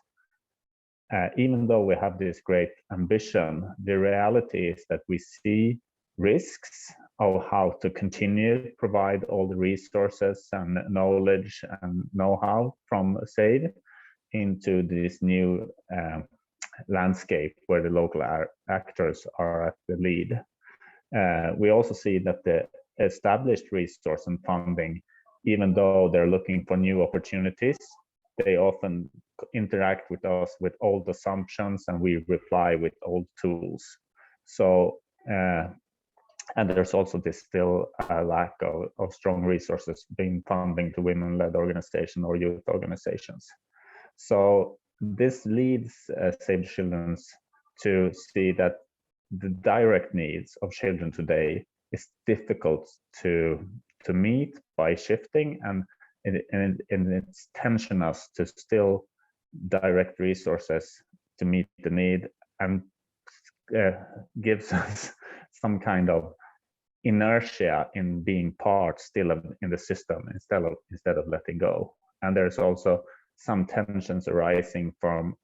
even though we have this great ambition, the reality is that we see risks of how to continue to provide all the resources and knowledge and know-how from SAVE into this new landscape where the local actors are at the lead. We also see that the established resource and funding, even though they're looking for new opportunities, they often interact with us with old assumptions and we reply with old tools. So, and there's also this still lack of strong resources being funding to women-led organizations or youth organizations. So this leads Save the Children to see that the direct needs of children today is difficult to meet by shifting, and it's tension us to still direct resources to meet the need, and gives us some kind of inertia in being part still in the system instead of letting go. And there's also some tensions arising from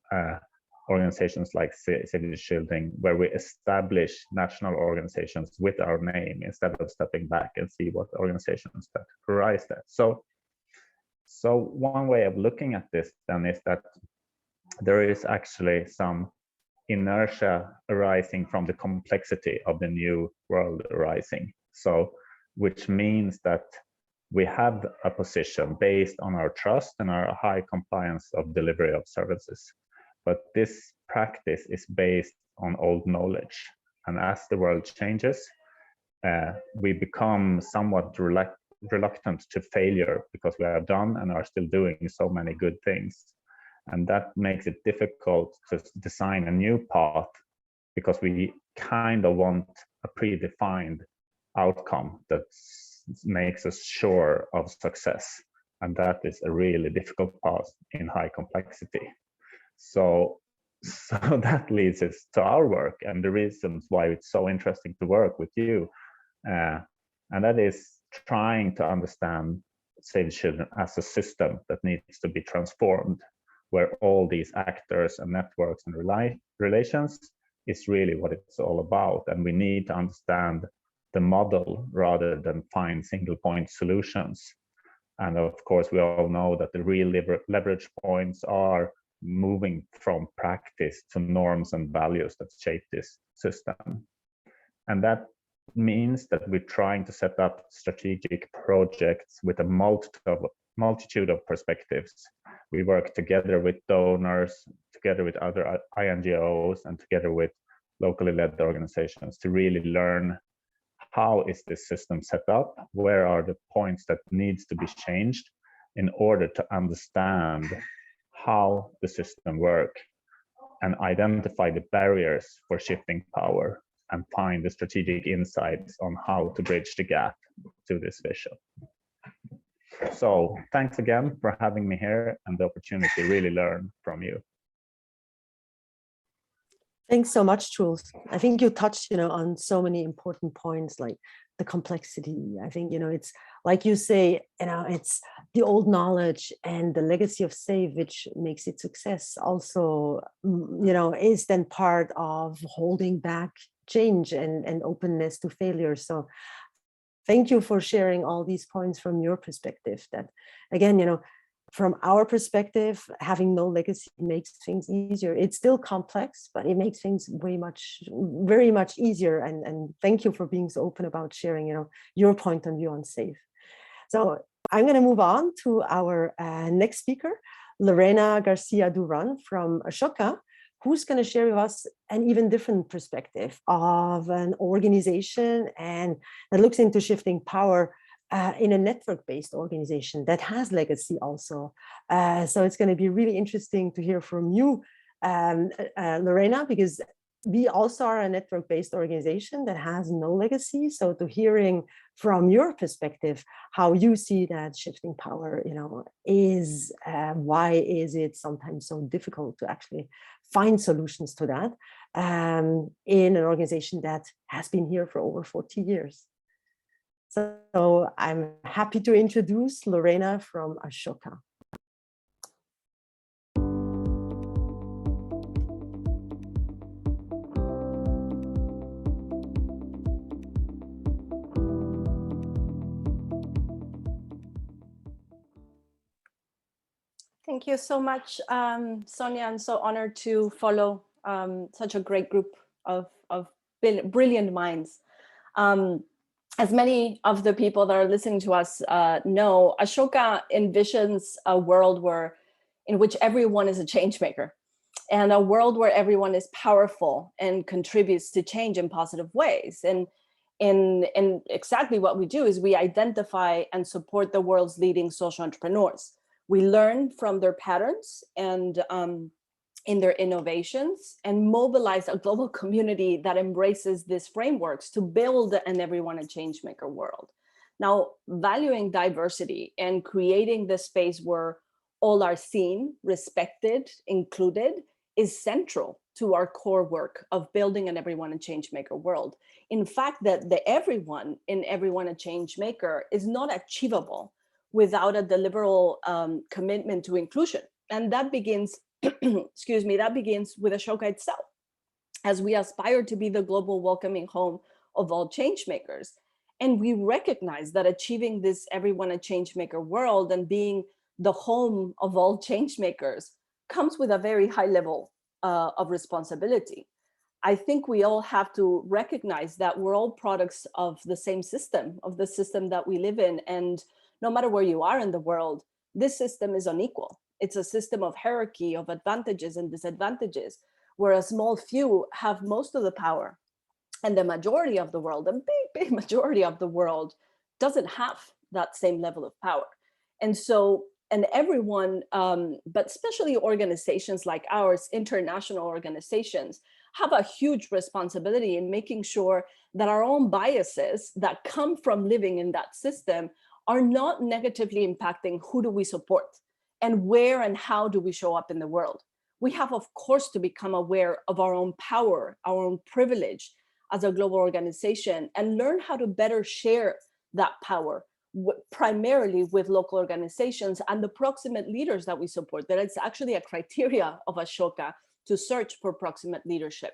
organizations like Save the Children, where we establish national organizations with our name instead of stepping back and see what organizations that arise there. So one way of looking at this then is that there is actually some inertia arising from the complexity of the new world arising. So, which means that we have a position based on our trust and our high compliance of delivery of services. But this practice is based on old knowledge. And as the world changes, we become somewhat reluctant to failure because we have done and are still doing so many good things. And that makes it difficult to design a new path because we kind of want a predefined outcome that makes us sure of success. And that is a really difficult path in high complexity. So that leads us to our work and the reasons why it's so interesting to work with you. And that is trying to understand Save the Children as a system that needs to be transformed, where all these actors and networks and relations is really what it's all about. And we need to understand the model rather than find single point solutions. And of course, we all know that the real leverage points are moving from practice to norms and values that shape this system. And that means that we're trying to set up strategic projects with a multitude of perspectives. We work together with donors, together with other INGOs, and together with locally led organizations to really learn how is this system set up, where are the points that needs to be changed in order to understand how the system works, and identify the barriers for shifting power and find the strategic insights on how to bridge the gap to this vision. So thanks again for having me here and the opportunity to really learn from you. Thanks so much, Jules. I think you touched, on so many important points, like the complexity. I think, it's like you say, it's the old knowledge and the legacy of SAVE, which makes it success also, is then part of holding back change and openness to failure. So thank you for sharing all these points from your perspective. That, again, from our perspective, having no legacy makes things easier. It's still complex, but it makes things very much easier. And thank you for being so open about sharing, your point of view on SAVE. So I'm going to move on to our next speaker, Lorena Garcia Duran from Ashoka, who's going to share with us an even different perspective of an organization and that looks into shifting power in a network-based organization that has legacy also. So it's going to be really interesting to hear from you, Lorena, because we also are a network-based organization that has no legacy. So to hearing from your perspective, how you see that shifting power, is why is it sometimes so difficult to actually find solutions to that in an organization that has been here for over 40 years. So I'm happy to introduce Lorena from Ashoka. Thank you so much, Sonia. I'm so honored to follow such a great group of brilliant minds. As many of the people that are listening to us know, Ashoka envisions a world in which everyone is a change maker, and a world where everyone is powerful and contributes to change in positive ways. And exactly what we do is we identify and support the world's leading social entrepreneurs. We learn from their patterns and in their innovations, and mobilize a global community that embraces these frameworks to build an everyone a change maker world. Now, valuing diversity and creating the space where all are seen, respected, included is central to our core work of building an everyone a change maker world. In fact, that the everyone in everyone a change maker is not achievable without a deliberate commitment to inclusion. And that begins that begins with Ashoka itself, as we aspire to be the global welcoming home of all change makers. And we recognize that achieving this everyone a change maker world and being the home of all change makers comes with a very high level of responsibility. I think we all have to recognize that we're all products of the same system, of the system that we live in. And no matter where you are in the world, this system is unequal. It's a system of hierarchy, of advantages and disadvantages, where a small few have most of the power, and the majority of the world, a big majority of the world, doesn't have that same level of power. And so, and everyone, but especially organizations like ours, international organizations, have a huge responsibility in making sure that our own biases that come from living in that system are not negatively impacting who do we support, and where and how do we show up in the world. We have, of course, to become aware of our own power, our own privilege as a global organization, and learn how to better share that power, primarily with local organizations and the proximate leaders that we support. That it's actually a criteria of Ashoka to search for proximate leadership.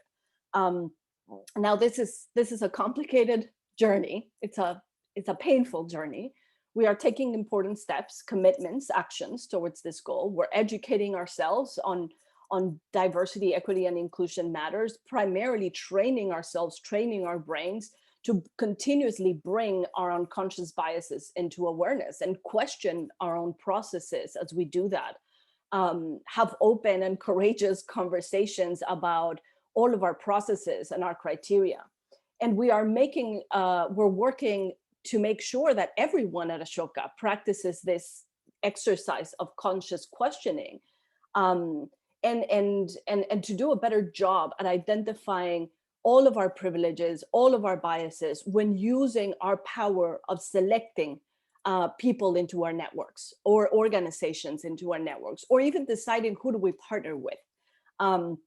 Now, this is a complicated journey. It's a painful journey. We are taking important steps, commitments, actions towards this goal. We're educating ourselves on on diversity, equity, and inclusion matters, primarily training ourselves, training our brains to continuously bring our unconscious biases into awareness and question our own processes as we do that. Have open and courageous conversations about all of our processes and our criteria. And we are making, we're working to make sure that everyone at Ashoka practices this exercise of conscious questioning, and to do a better job at identifying all of our privileges, all of our biases when using our power of selecting people into our networks or organizations into our networks, or even deciding who do we partner with. And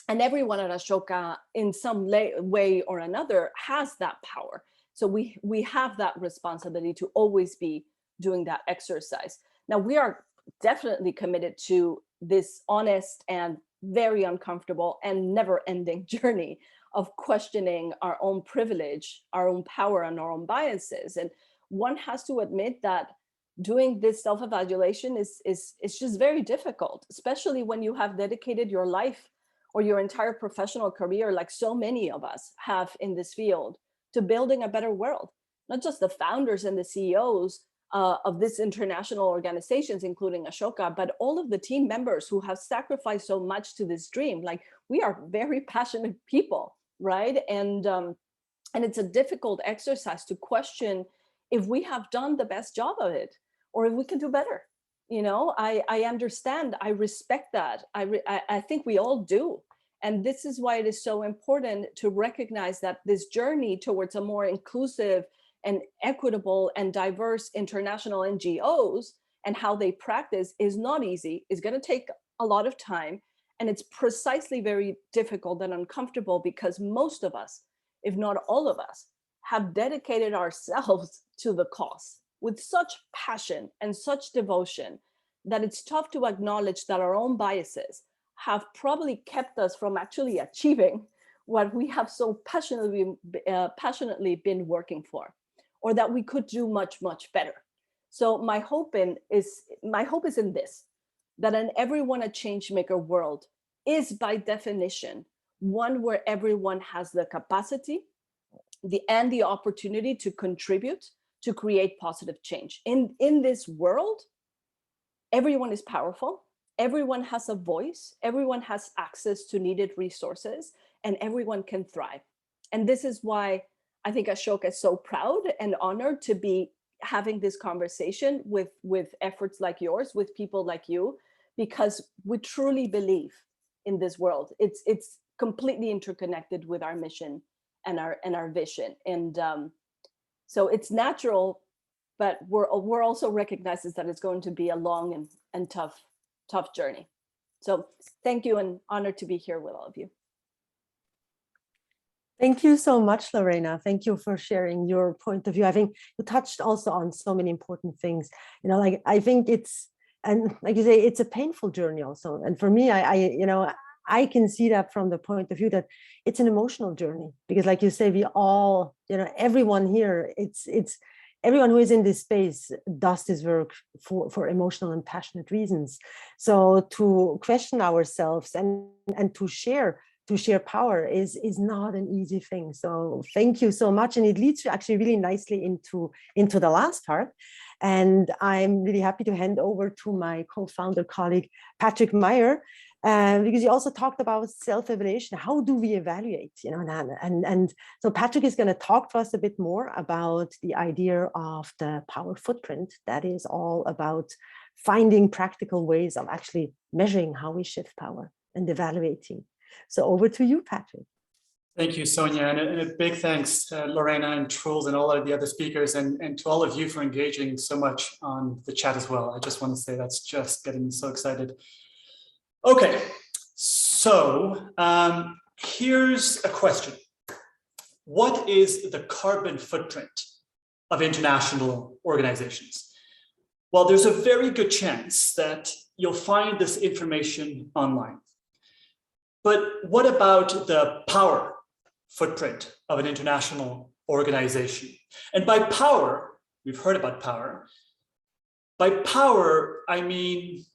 everyone at Ashoka in some way or another has that power. So we have that responsibility to always be doing that exercise. Now, we are definitely committed to this honest and very uncomfortable and never-ending journey of questioning our own privilege, our own power, and our own biases. And one has to admit that doing this self-evaluation is just very difficult, especially when you have dedicated your life or your entire professional career, like so many of us have in this field, to building a better world. Not just the founders and the CEOs of these international organizations, including Ashoka, but all of the team members who have sacrificed so much to this dream. Like, we are very passionate people, right? And it's a difficult exercise to question if we have done the best job of it, or if we can do better. You know, I understand, I respect that. I think we all do. And this is why it is so important to recognize that this journey towards a more inclusive and equitable and diverse international NGOs and how they practice is not easy. It's going to take a lot of time. And it's precisely very difficult and uncomfortable because most of us, if not all of us, have dedicated ourselves to the cause with such passion and such devotion that it's tough to acknowledge that our own biases have probably kept us from actually achieving what we have so passionately been working for, or that we could do much, much better. So my hope is in this, that an everyone a change maker world is by definition one where everyone has the capacity and the opportunity to contribute to create positive change. In this world, everyone is powerful, everyone has a voice, everyone has access to needed resources, and everyone can thrive. And this is why I think Ashoka is so proud and honored to be having this conversation with efforts like yours, with people like you, because we truly believe in this world. It's completely interconnected with our mission and our vision. And so it's natural, but we're also recognizes that it's going to be a long and tough journey. So thank you, and honored to be here with all of you. Thank you so much, Lorena. Thank you for sharing your point of view. I think you touched also on so many important things. You know, like, I think it's, and like you say, it's a painful journey also. And for me, I can see that from the point of view that it's an emotional journey, because like you say, we all, everyone here, it's everyone who is in this space does this work for emotional and passionate reasons. So to question ourselves and to share power is not an easy thing. So thank you so much. And it leads actually really nicely into the last part. And I'm really happy to hand over to my co-founder colleague, Patrick Meyer, because you also talked about self-evaluation. How do we evaluate? And so Patrick is going to talk to us a bit more about the idea of the power footprint. That is all about finding practical ways of actually measuring how we shift power and evaluating. So over to you, Patrick. Thank you, Sonia, and a big thanks, Lorena and Truls and all of the other speakers, and to all of you for engaging so much on the chat as well. I just want to say that's just getting me so excited. Okay, so here's a question. What is the carbon footprint of international organizations? Well, there's a very good chance that you'll find this information online. But what about the power footprint of an international organization? And by power, we've heard about power. By power, I mean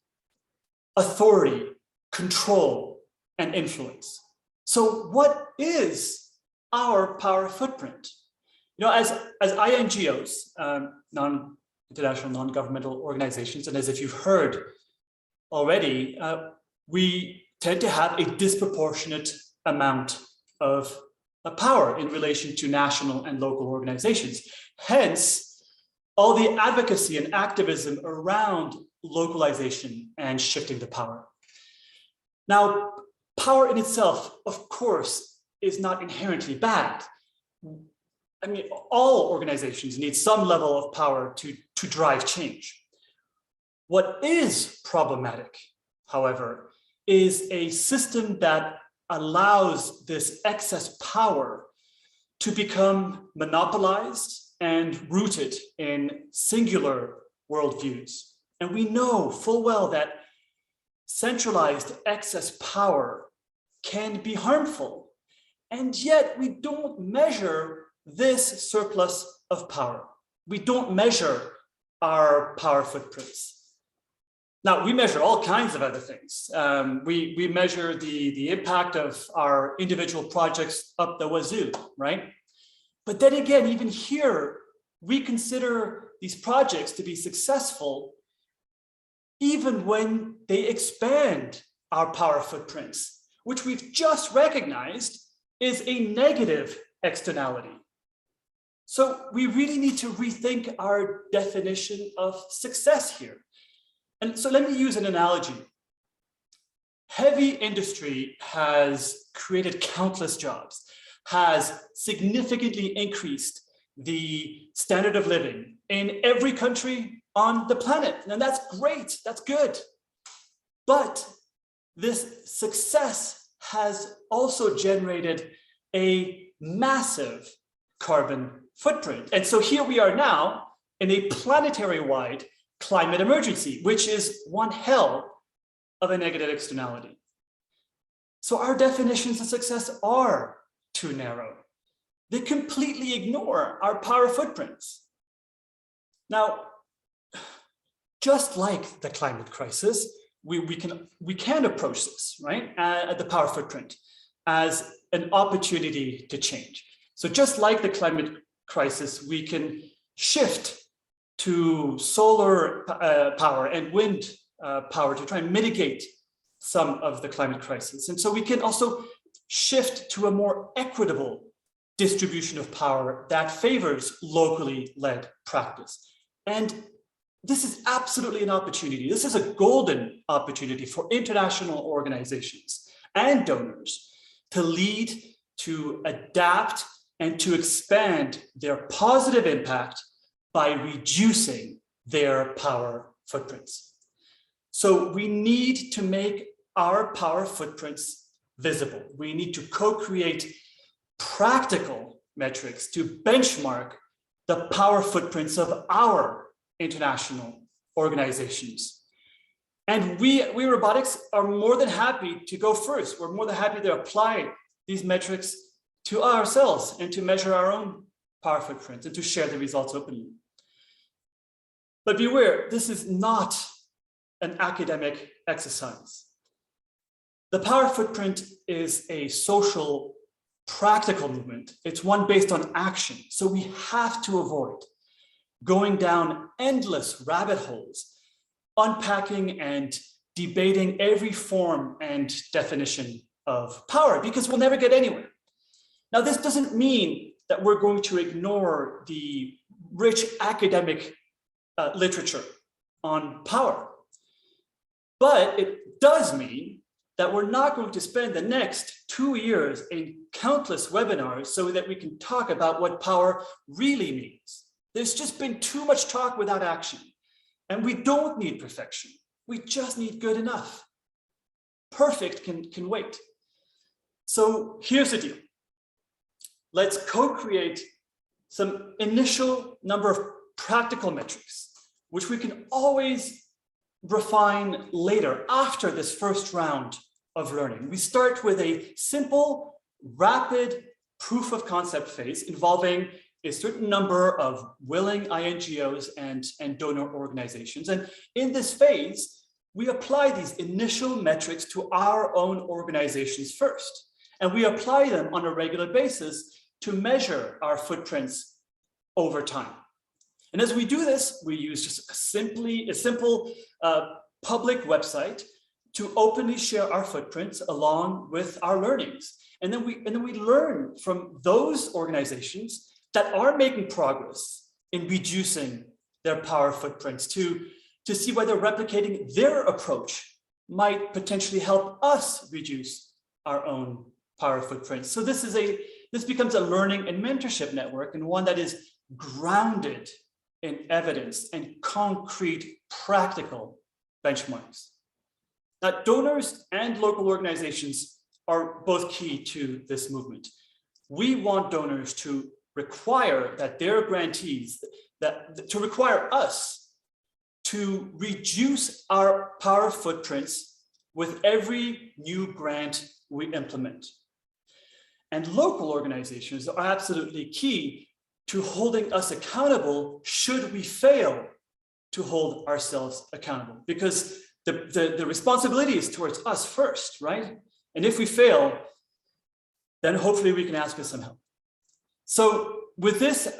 authority, control, and influence. So what is our power footprint? You know, as INGOs, international non-governmental organizations, and as if you've heard already, we tend to have a disproportionate amount of power in relation to national and local organizations. Hence, all the advocacy and activism around localization and shifting the power. Now, power in itself, of course, is not inherently bad. I mean, all organizations need some level of power to drive change. What is problematic, however, is a system that allows this excess power to become monopolized and rooted in singular worldviews. And we know full well that centralized excess power can be harmful. And yet we don't measure this surplus of power. We don't measure our power footprints. Now, we measure all kinds of other things. We measure the impact of our individual projects up the wazoo, right? But then again, even here, we consider these projects to be successful even when they expand our power footprints, which we've just recognized is a negative externality. So we really need to rethink our definition of success here. And so let me use an analogy. Heavy industry has created countless jobs, has significantly increased the standard of living in every country on the planet. And that's great, that's good. But this success has also generated a massive carbon footprint. And so here we are now in a planetary-wide climate emergency, which is one hell of a negative externality. So our definitions of success are too narrow. They completely ignore our power footprints. Now, just like the climate crisis, we can approach this, right, at the power footprint as an opportunity to change. So just like the climate crisis, we can shift to solar power and wind power to try and mitigate some of the climate crisis. And so we can also shift to a more equitable distribution of power that favors locally led practice. And this is absolutely an opportunity. This is a golden opportunity for international organizations and donors to lead, to adapt, and to expand their positive impact by reducing their power footprints. So we need to make our power footprints visible. We need to co-create practical metrics to benchmark the power footprints of our international organizations. And we Robotics are more than happy to go first. We're more than happy to apply these metrics to ourselves and to measure our own power footprint and to share the results openly. But beware, this is not an academic exercise. The power footprint is a social, practical movement. It's one based on action. So we have to avoid going down endless rabbit holes, unpacking and debating every form and definition of power, because we'll never get anywhere. Now, this doesn't mean that we're going to ignore the rich academic literature on power, but it does mean that we're not going to spend the next 2 years in countless webinars so that we can talk about what power really means. There's just been too much talk without action, and we don't need perfection. We just need good enough. Perfect can wait. So here's the deal. Let's co-create some initial number of practical metrics, which we can always refine later after this first round of learning. We start with a simple, rapid proof of concept phase involving a certain number of willing INGOs and donor organizations. And in this phase, we apply these initial metrics to our own organizations first. And we apply them on a regular basis to measure our footprints over time. And as we do this, we use just a simple public website to openly share our footprints along with our learnings. And then we learn from those organizations that are making progress in reducing their power footprints to see whether replicating their approach might potentially help us reduce our own power footprints. So this becomes a learning and mentorship network, and one that is grounded in evidence and concrete practical benchmarks. Now, donors and local organizations are both key to this movement. We want donors to require that their grantees, to require us to reduce our power footprints with every new grant we implement. And local organizations are absolutely key to holding us accountable should we fail to hold ourselves accountable, because the responsibility is towards us first, right? And if we fail, then hopefully we can ask for some help. So with this,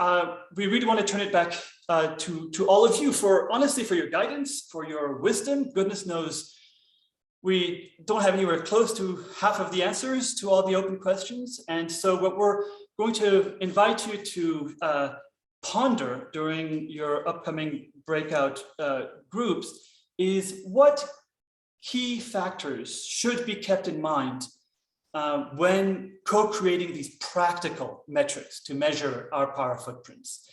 we really want to turn it back to all of you honestly, for your guidance, for your wisdom. Goodness knows, we don't have anywhere close to half of the answers to all the open questions. And so what we're going to invite you to ponder during your upcoming breakout groups is what key factors should be kept in mind when co-creating these practical metrics to measure our power footprints.